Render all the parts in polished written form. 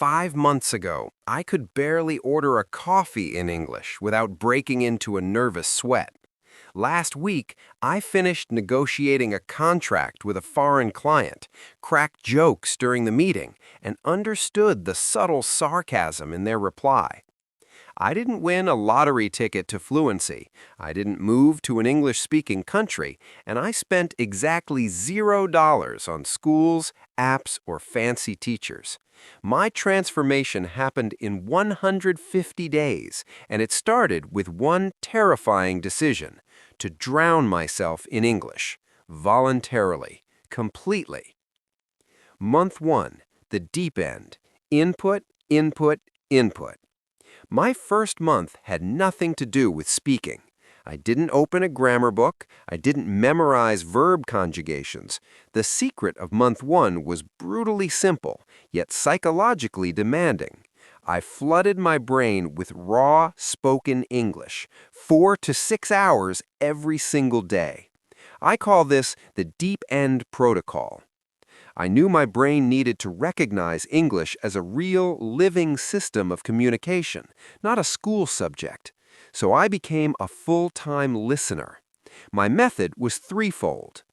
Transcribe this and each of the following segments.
5 months ago, I could barely order a coffee in English without breaking into a nervous sweat. Last week, I finished negotiating a contract with a foreign client, cracked jokes during the meeting, and understood the subtle sarcasm in their reply. I didn't win a lottery ticket to fluency, I didn't move to an English-speaking country, and I spent exactly $0 on schools, apps, or fancy teachers. My transformation happened in 150 days, and it started with one terrifying decision: to drown myself in English, voluntarily, completely. Month 1, the deep end: input, input, input. My first month had nothing to do with speaking. I didn't open a grammar book. I didn't memorize verb conjugations. The secret of month 1 was brutally simple, yet psychologically demanding. I flooded my brain with raw, spoken English, 4 to 6 hours every single day. I call this the deep end protocol. I knew my brain needed to recognize English as a real, living system of communication, not a school subject. So I became a full-time listener. My method was threefold.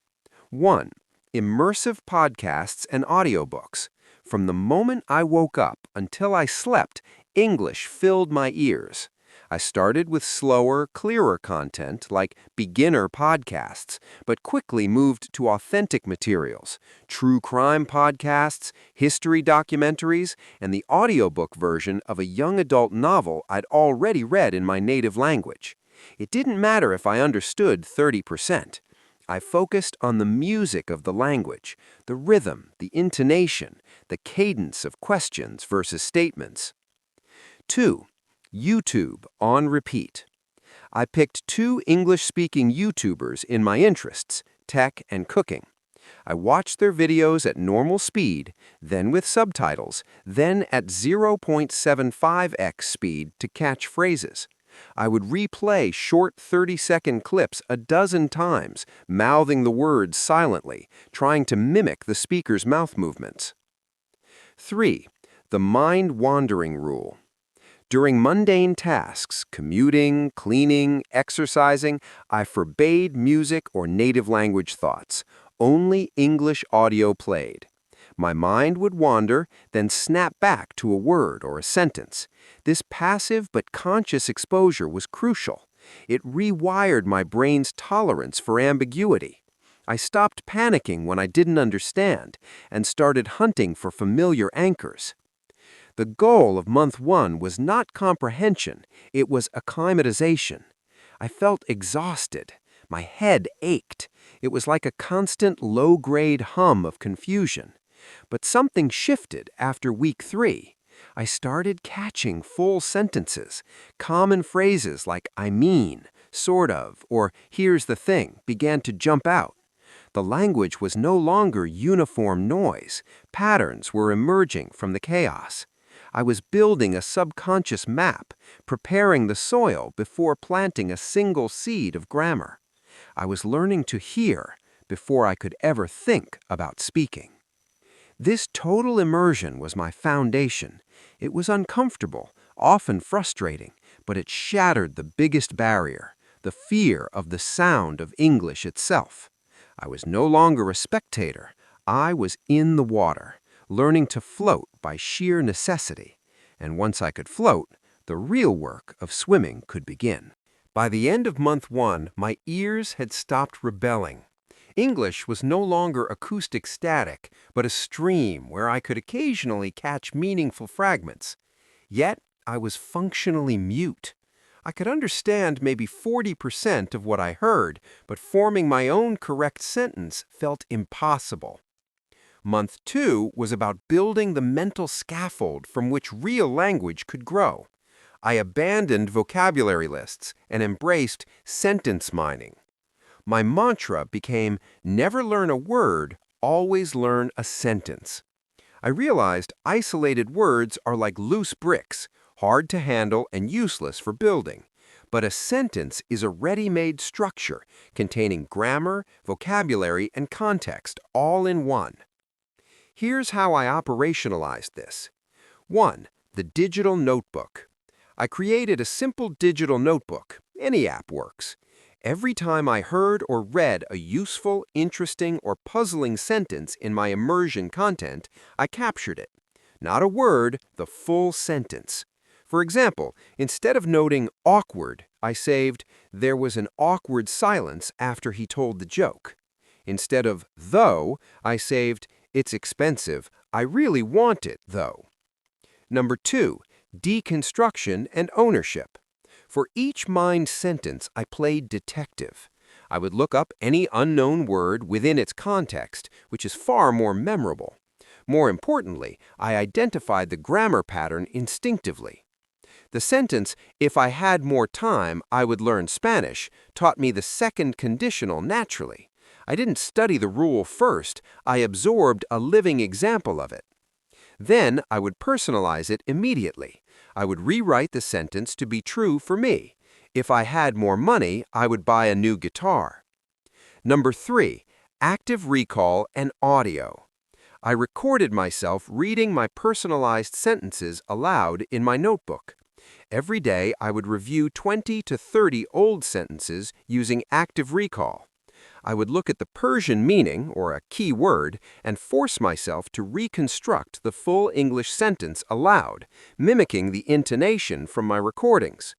1. Immersive podcasts and audiobooks. From the moment I woke up until I slept, English filled my ears. I started with slower, clearer content like beginner podcasts, but quickly moved to authentic materials: true crime podcasts, history documentaries, and the audiobook version of a young adult novel I'd already read in my native language. It didn't matter if I understood 30%. I focused on the music of the language, the rhythm, the intonation, the cadence of questions versus statements. 2. YouTube on repeat. I picked 2 English-speaking YouTubers in my interests, tech and cooking. I watched their videos at normal speed, then with subtitles, then at 0.75x speed to catch phrases. I would replay short 30-second clips a dozen times, mouthing the words silently, trying to mimic the speaker's mouth movements. 3. The mind-wandering rule. During mundane tasks, commuting, cleaning, exercising, I forbade music or native language thoughts. Only English audio played. My mind would wander, then snap back to a word or a sentence. This passive but conscious exposure was crucial. It rewired my brain's tolerance for ambiguity. I stopped panicking when I didn't understand and started hunting for familiar anchors. The goal of month 1 was not comprehension, it was acclimatization. I felt exhausted. My head ached. It was like a constant low-grade hum of confusion. But something shifted after week 3. I started catching full sentences. Common phrases like "I mean," "sort of," or "here's the thing" began to jump out. The language was no longer uniform noise. Patterns were emerging from the chaos. I was building a subconscious map, preparing the soil before planting a single seed of grammar. I was learning to hear before I could ever think about speaking. This total immersion was my foundation. It was uncomfortable, often frustrating, but it shattered the biggest barrier: the fear of the sound of English itself. I was no longer a spectator. I was in the water, learning to float by sheer necessity. And once I could float, the real work of swimming could begin. By the end of month 1, my ears had stopped rebelling. English was no longer acoustic static, but a stream where I could occasionally catch meaningful fragments. Yet, I was functionally mute. I could understand maybe 40% of what I heard, but forming my own correct sentence felt impossible. Month 2 was about building the mental scaffold from which real language could grow. I abandoned vocabulary lists and embraced sentence mining. My mantra became, never learn a word, always learn a sentence. I realized isolated words are like loose bricks, hard to handle and useless for building. But a sentence is a ready-made structure containing grammar, vocabulary, and context all in one. Here's how I operationalized this. 1. The digital notebook. I created a simple digital notebook. Any app works. Every time I heard or read a useful, interesting, or puzzling sentence in my immersion content, I captured it. Not a word, the full sentence. For example, instead of noting awkward, I saved, "There was an awkward silence after he told the joke." Instead of though, I saved, "It's expensive. I really want it, though." Number 2, deconstruction and ownership. For each mind sentence, I played detective. I would look up any unknown word within its context, which is far more memorable. More importantly, I identified the grammar pattern instinctively. The sentence, "If I had more time, I would learn Spanish," taught me the second conditional naturally. I didn't study the rule first, I absorbed a living example of it. Then I would personalize it immediately. I would rewrite the sentence to be true for me. If I had more money, I would buy a new guitar. Number 3, active recall and audio. I recorded myself reading my personalized sentences aloud in my notebook. Every day, I would review 20 to 30 old sentences using active recall. I would look at the Persian meaning, or a key word, and force myself to reconstruct the full English sentence aloud, mimicking the intonation from my recordings.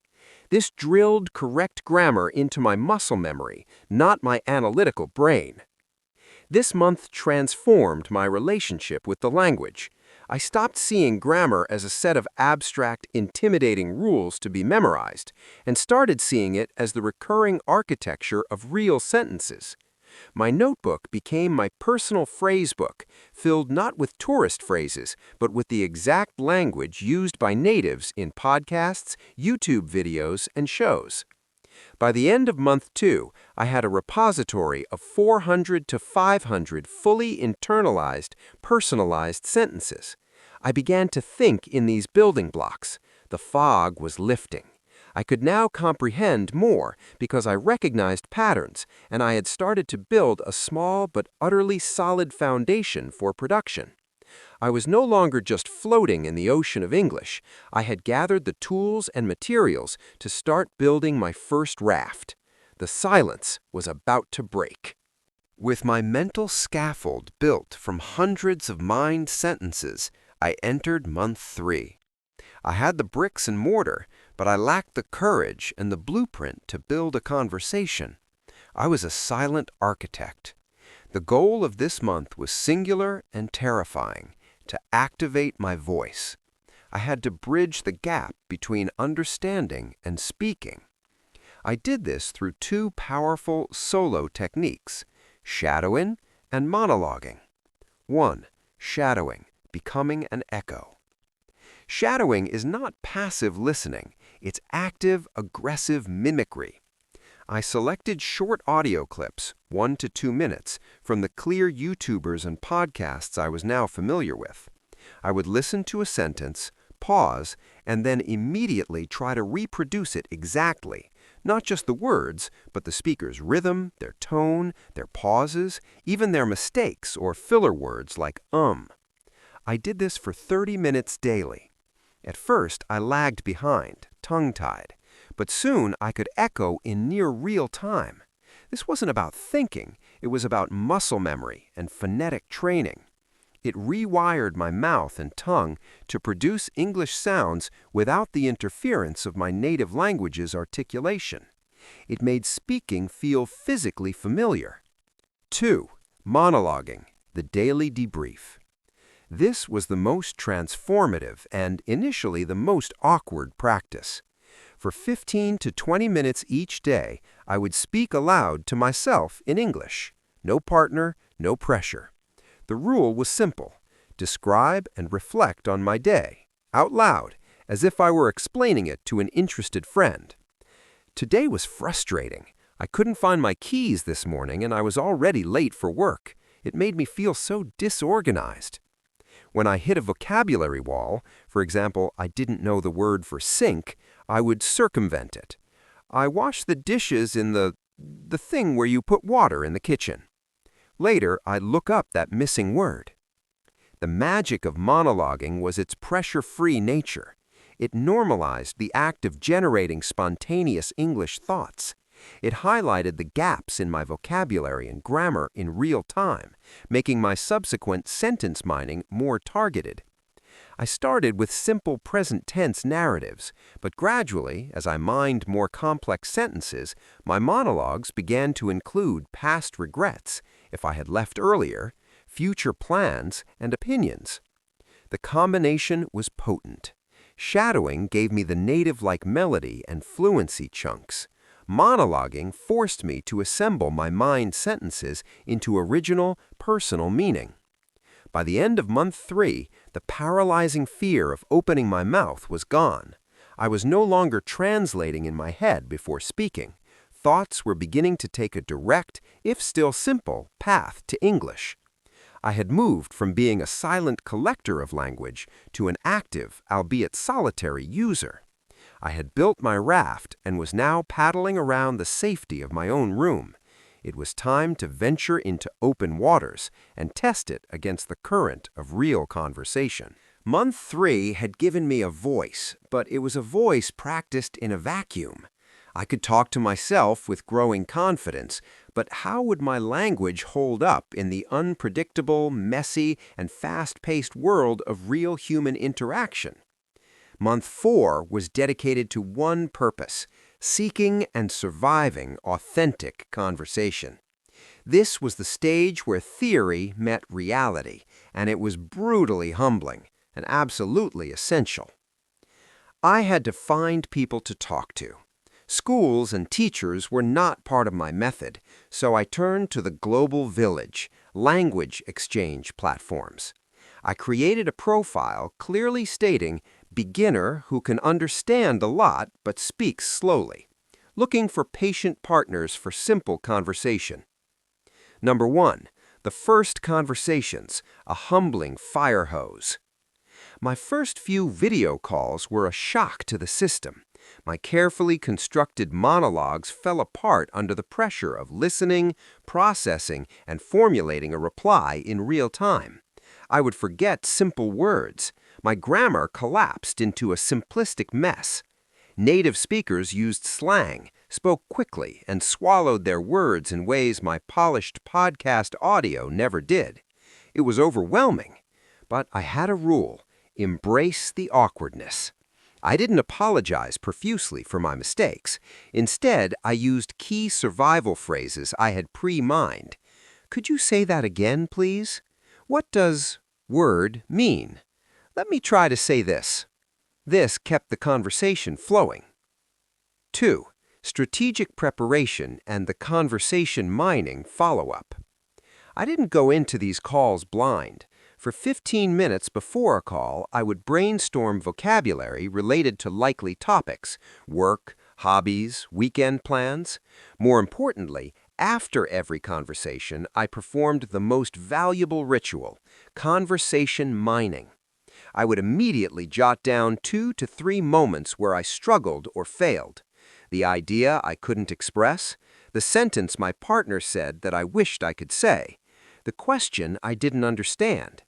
This drilled correct grammar into my muscle memory, not my analytical brain. This month transformed my relationship with the language. I stopped seeing grammar as a set of abstract, intimidating rules to be memorized, and started seeing it as the recurring architecture of real sentences. My notebook became my personal phrasebook, filled not with tourist phrases, but with the exact language used by natives in podcasts, YouTube videos, and shows. By the end of month 2, I had a repository of 400 to 500 fully internalized, personalized sentences. I began to think in these building blocks. The fog was lifting. I could now comprehend more because I recognized patterns, and I had started to build a small but utterly solid foundation for production. I was no longer just floating in the ocean of English. I had gathered the tools and materials to start building my first raft. The silence was about to break. With my mental scaffold built from hundreds of mind sentences, I entered month 3. I had the bricks and mortar, but I lacked the courage and the blueprint to build a conversation. I was a silent architect. The goal of this month was singular and terrifying: to activate my voice. I had to bridge the gap between understanding and speaking. I did this through 2 powerful solo techniques: shadowing and monologuing. 1. Shadowing, becoming an echo. Shadowing is not passive listening, it's active, aggressive mimicry. I selected short audio clips, 1 to 2 minutes, from the clear YouTubers and podcasts I was now familiar with. I would listen to a sentence, pause, and then immediately try to reproduce it exactly, not just the words, but the speaker's rhythm, their tone, their pauses, even their mistakes or filler words like I did this for 30 minutes daily. At first, I lagged behind, tongue-tied, but soon I could echo in near real time. This wasn't about thinking, it was about muscle memory and phonetic training. It rewired my mouth and tongue to produce English sounds without the interference of my native language's articulation. It made speaking feel physically familiar. 2. Monologuing, the daily debrief. This was the most transformative and initially the most awkward practice. For 15 to 20 minutes each day, I would speak aloud to myself in English. No partner, no pressure. The rule was simple: describe and reflect on my day, out loud, as if I were explaining it to an interested friend. Today was frustrating. I couldn't find my keys this morning and I was already late for work. It made me feel so disorganized. When I hit a vocabulary wall, for example, I didn't know the word for sink, I would circumvent it. I washed the dishes in the thing where you put water in the kitchen. Later, I'd look up that missing word. The magic of monologuing was its pressure-free nature. It normalized the act of generating spontaneous English thoughts. It highlighted the gaps in my vocabulary and grammar in real time, making my subsequent sentence mining more targeted. I started with simple present tense narratives, but gradually, as I mined more complex sentences, my monologues began to include past regrets, if I had left earlier, future plans, and opinions. The combination was potent. Shadowing gave me the native-like melody and fluency chunks. Monologuing forced me to assemble my mind sentences into original, personal meaning. By the end of month 3, the paralyzing fear of opening my mouth was gone. I was no longer translating in my head before speaking. Thoughts were beginning to take a direct, if still simple, path to English. I had moved from being a silent collector of language to an active, albeit solitary, user. I had built my raft and was now paddling around the safety of my own room. It was time to venture into open waters and test it against the current of real conversation. Month 3 had given me a voice, but it was a voice practiced in a vacuum. I could talk to myself with growing confidence, but how would my language hold up in the unpredictable, messy, and fast-paced world of real human interaction? Month 4 was dedicated to one purpose: seeking and surviving authentic conversation. This was the stage where theory met reality, and it was brutally humbling and absolutely essential. I had to find people to talk to. Schools and teachers were not part of my method, so I turned to the global village, language exchange platforms. I created a profile clearly stating beginner who can understand a lot but speaks slowly, looking for patient partners for simple conversation. Number 1, the first conversations, a humbling fire hose. My first few video calls were a shock to the system. My carefully constructed monologues fell apart under the pressure of listening, processing, and formulating a reply in real time. I would forget simple words. My grammar collapsed into a simplistic mess. Native speakers used slang, spoke quickly, and swallowed their words in ways my polished podcast audio never did. It was overwhelming, but I had a rule: embrace the awkwardness. I didn't apologize profusely for my mistakes. Instead, I used key survival phrases I had pre-mined. Could you say that again, please? What does word mean? Let me try to say this. This kept the conversation flowing. 2. Strategic preparation and the conversation mining follow-up. I didn't go into these calls blind. For 15 minutes before a call, I would brainstorm vocabulary related to likely topics: work, hobbies, weekend plans. More importantly, after every conversation, I performed the most valuable ritual: conversation mining. I would immediately jot down 2 to 3 moments where I struggled or failed. The idea I couldn't express, the sentence my partner said that I wished I could say, the question I didn't understand.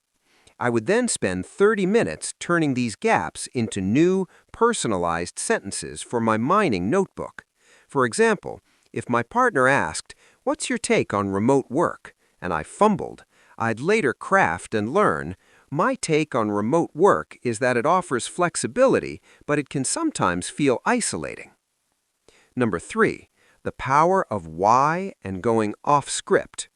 I would then spend 30 minutes turning these gaps into new, personalized sentences for my mining notebook. For example, if my partner asked, "What's your take on remote work?" and I fumbled, I'd later craft and learn, "My take on remote work is that it offers flexibility, but it can sometimes feel isolating." Number 3, the power of why and going off script.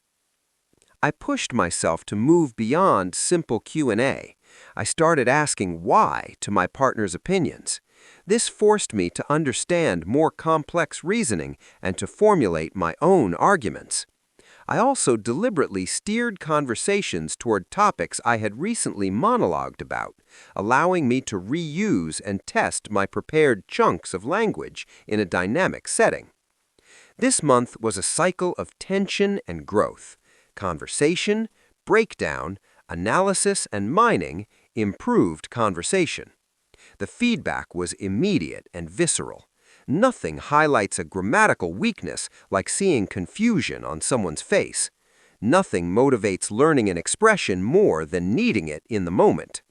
I pushed myself to move beyond simple Q&A. I started asking why to my partner's opinions. This forced me to understand more complex reasoning and to formulate my own arguments. I also deliberately steered conversations toward topics I had recently monologued about, allowing me to reuse and test my prepared chunks of language in a dynamic setting. This month was a cycle of tension and growth. Conversation, breakdown, analysis, and mining improved conversation. The feedback was immediate and visceral. Nothing highlights a grammatical weakness like seeing confusion on someone's face. Nothing motivates learning an expression more than needing it in the moment.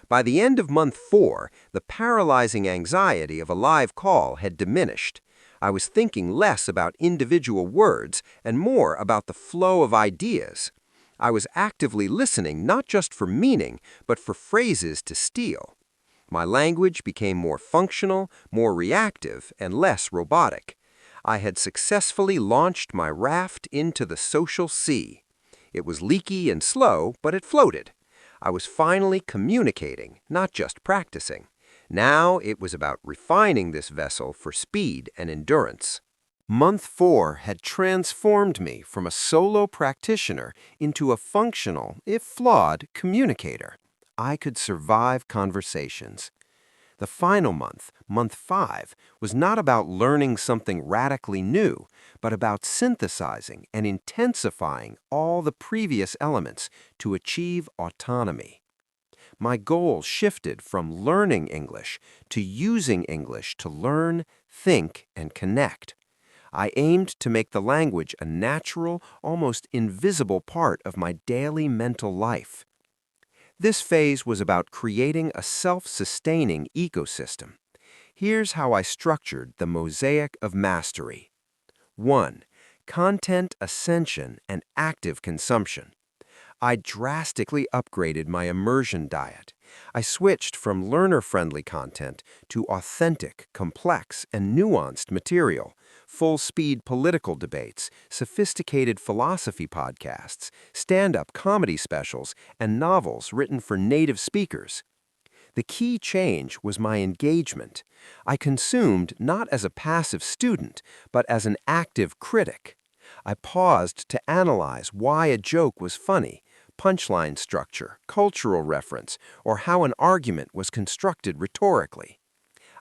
By the end of month 4, the paralyzing anxiety of a live call had diminished. I was thinking less about individual words and more about the flow of ideas. I was actively listening not just for meaning, but for phrases to steal. My language became more functional, more reactive, and less robotic. I had successfully launched my raft into the social sea. It was leaky and slow, but it floated. I was finally communicating, not just practicing. Now it was about refining this vessel for speed and endurance. Month 4 had transformed me from a solo practitioner into a functional, if flawed, communicator. I could survive conversations. The final month, month 5, was not about learning something radically new, but about synthesizing and intensifying all the previous elements to achieve autonomy. My goal shifted from learning English to using English to learn, think, and connect. I aimed to make the language a natural, almost invisible part of my daily mental life. This phase was about creating a self-sustaining ecosystem. Here's how I structured the mosaic of mastery. 1. Content ascension and active consumption. I drastically upgraded my immersion diet. I switched from learner-friendly content to authentic, complex, and nuanced material, full-speed political debates, sophisticated philosophy podcasts, stand-up comedy specials, and novels written for native speakers. The key change was my engagement. I consumed not as a passive student, but as an active critic. I paused to analyze why a joke was funny, punchline structure, cultural reference, or how an argument was constructed rhetorically.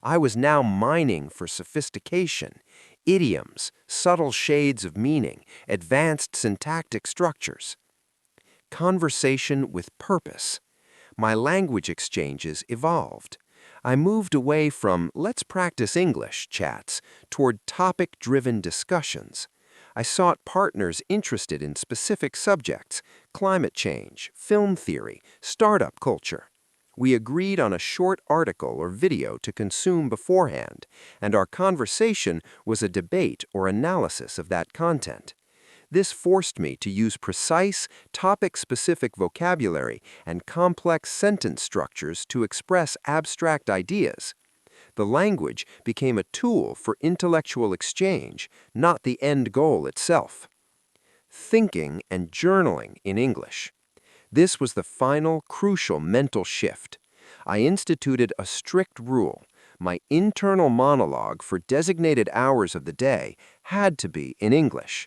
I was now mining for sophistication, idioms, subtle shades of meaning, advanced syntactic structures. Conversation with purpose. My language exchanges evolved. I moved away from "let's practice English" chats toward topic-driven discussions. I sought partners interested in specific subjects: climate change, film theory, startup culture. We agreed on a short article or video to consume beforehand, and our conversation was a debate or analysis of that content. This forced me to use precise, topic-specific vocabulary and complex sentence structures to express abstract ideas. The language became a tool for intellectual exchange, not the end goal itself. Thinking and journaling in English. This was the final, crucial mental shift. I instituted a strict rule. My internal monologue for designated hours of the day had to be in English.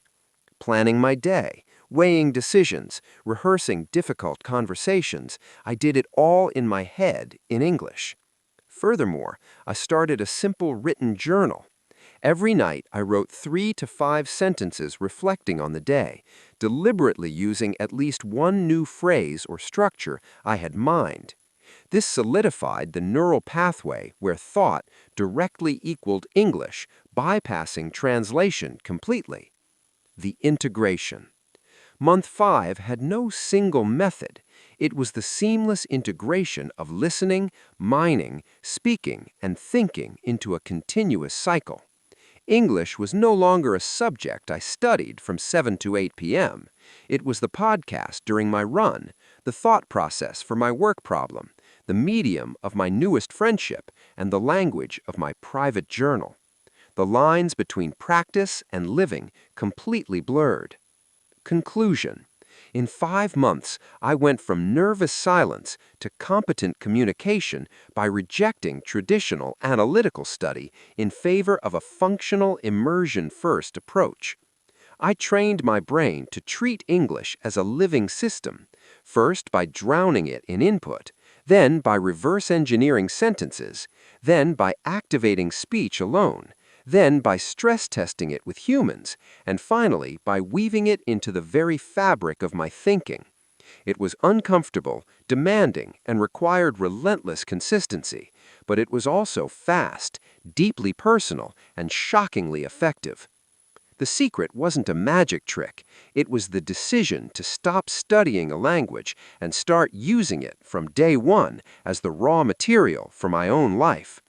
Planning my day, weighing decisions, rehearsing difficult conversations, I did it all in my head in English. Furthermore, I started a simple written journal. Every night, I wrote 3 to 5 sentences reflecting on the day, deliberately using at least one new phrase or structure I had mined. This solidified the neural pathway where thought directly equaled English, bypassing translation completely. The integration. Month 5 had no single method. It was the seamless integration of listening, mining, speaking, and thinking into a continuous cycle. English was no longer a subject I studied from 7 to 8 p.m. It was the podcast during my run, the thought process for my work problem, the medium of my newest friendship, and the language of my private journal. The lines between practice and living completely blurred. Conclusion. In 5 months, I went from nervous silence to competent communication by rejecting traditional analytical study in favor of a functional immersion-first approach. I trained my brain to treat English as a living system, first by drowning it in input, then by reverse engineering sentences, then by activating speech alone, then by stress testing it with humans, and finally by weaving it into the very fabric of my thinking. It was uncomfortable, demanding, and required relentless consistency, but it was also fast, deeply personal, and shockingly effective. The secret wasn't a magic trick. It was the decision to stop studying a language and start using it from day one as the raw material for my own life.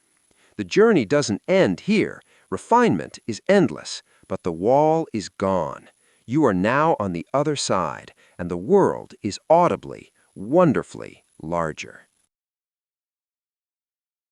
The journey doesn't end here. Refinement is endless, but the wall is gone. You are now on the other side, and the world is audibly, wonderfully larger.